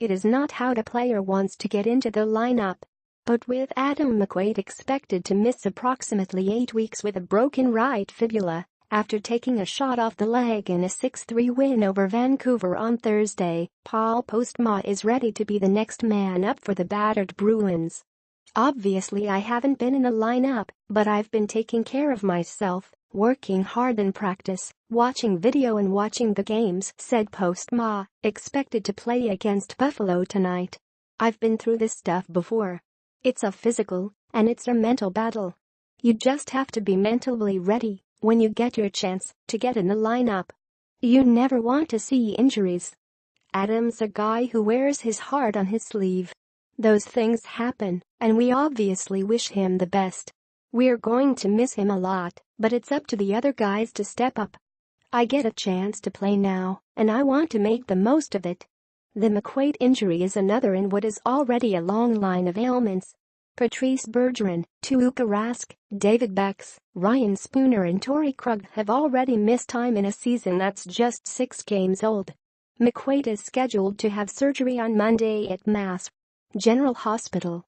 It is not how the player wants to get into the lineup. But with Adam McQuaid expected to miss approximately 8 weeks with a broken right fibula after taking a shot off the leg in a 6-3 win over Vancouver on Thursday, Paul Postma is ready to be the next man up for the battered Bruins. "Obviously I haven't been in the lineup, but I've been taking care of myself, working hard in practice, watching video and watching the games," said Postma, expected to play against Buffalo tonight. "I've been through this stuff before. It's a physical, and it's a mental battle. You just have to be mentally ready when you get your chance to get in the lineup. You never want to see injuries. Adam's a guy who wears his heart on his sleeve. Those things happen, and we obviously wish him the best. We're going to miss him a lot, but it's up to the other guys to step up. I get a chance to play now, and I want to make the most of it." The McQuaid injury is another in what is already a long line of ailments. Patrice Bergeron, Tuukka Rask, David Becks, Ryan Spooner and Torrey Krug have already missed time in a season that's just 6 games old. McQuaid is scheduled to have surgery on Monday at Mass General Hospital.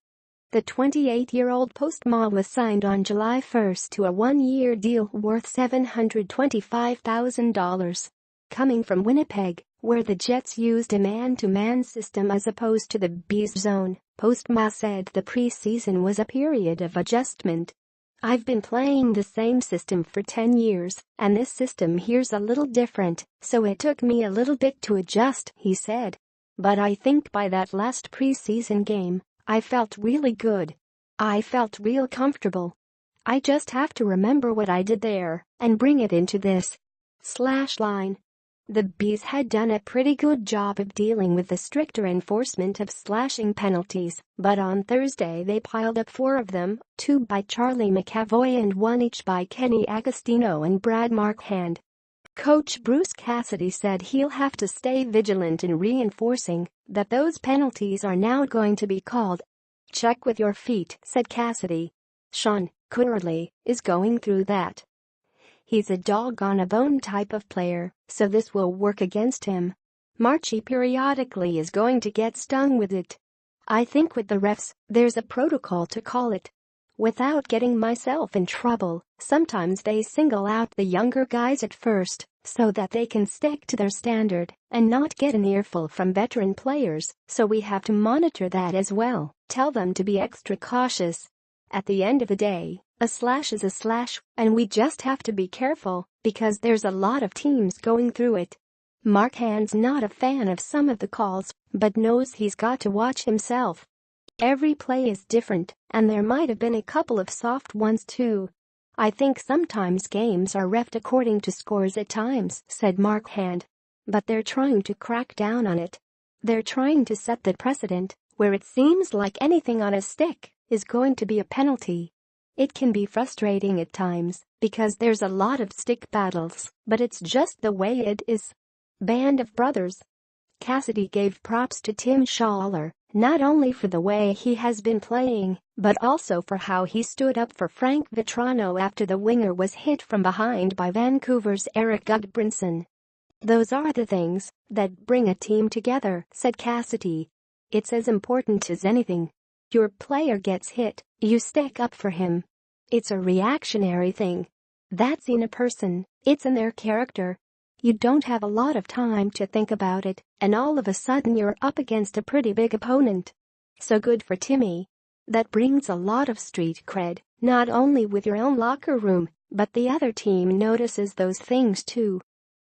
The 28-year-old Postma was signed on July 1 to a 1-year deal worth $725,000. Coming from Winnipeg, where the Jets used a man-to-man system as opposed to the beast zone, Postma said the preseason was a period of adjustment. "I've been playing the same system for 10 years, and this system here's a little different, so it took me a little bit to adjust," he said. "But I think by that last preseason game, I felt really good. I felt real comfortable. I just have to remember what I did there and bring it into this /line." The Bees had done a pretty good job of dealing with the stricter enforcement of slashing penalties, but on Thursday they piled up 4 of them, 2 by Charlie McAvoy and 1 each by Kenny Agostino and Brad Marchand. Coach Bruce Cassidy said he'll have to stay vigilant in reinforcing that those penalties are now going to be called. "Check with your feet," said Cassidy. "Sean Curley is going through that. He's a dog-on-a-bone type of player, so this will work against him. Marchie periodically is going to get stung with it. I think with the refs, there's a protocol to call it. Without getting myself in trouble, sometimes they single out the younger guys at first so that they can stick to their standard and not get an earful from veteran players, so we have to monitor that as well, tell them to be extra cautious. At the end of the day, a slash is a slash, and we just have to be careful because there's a lot of teams going through it." Marchand's not a fan of some of the calls, but knows he's got to watch himself. "Every play is different, and there might have been a couple of soft ones too. I think sometimes games are reffed according to scores at times," said Marchand. "But they're trying to crack down on it. They're trying to set the precedent where it seems like anything on a stick is going to be a penalty. It can be frustrating at times because there's a lot of stick battles, but it's just the way it is." Band of brothers. Cassidy gave props to Tim Schaller, not only for the way he has been playing, but also for how he stood up for Frank Vatrano after the winger was hit from behind by Vancouver's Erik Gudbranson. "Those are the things that bring a team together," said Cassidy. "It's as important as anything. Your player gets hit, you stick up for him. It's a reactionary thing. That's in a person, it's in their character. You don't have a lot of time to think about it, and all of a sudden you're up against a pretty big opponent. So good for Timmy. That brings a lot of street cred, not only with your own locker room, but the other team notices those things too."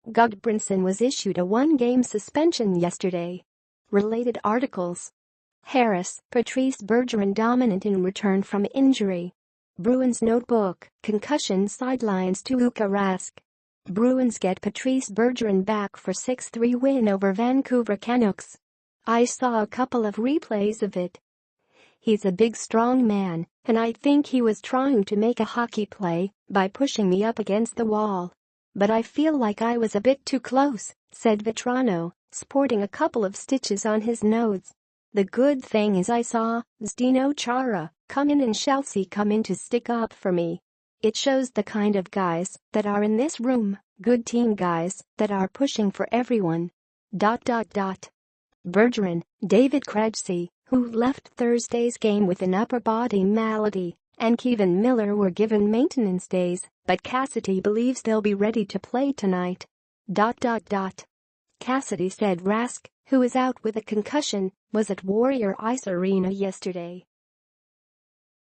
Gudbranson was issued a 1-game suspension yesterday. Related articles. Harris, Patrice Bergeron dominant in return from injury. Bruins notebook, concussion sidelines Tuukka Rask. Bruins get Patrice Bergeron back for 6-3 win over Vancouver Canucks. "I saw a couple of replays of it. He's a big strong man, and I think he was trying to make a hockey play by pushing me up against the wall. But I feel like I was a bit too close," said Vatrano, sporting a couple of stitches on his nose. "The good thing is I saw Zdeno Chara come in and Chelsea come in to stick up for me. It shows the kind of guys that are in this room, good team guys that are pushing for everyone." Bergeron, David Krejci, who left Thursday's game with an upper body malady, and Kevin Miller were given maintenance days, but Cassidy believes they'll be ready to play tonight. Cassidy said Rask, who is out with a concussion, was at Warrior Ice Arena yesterday.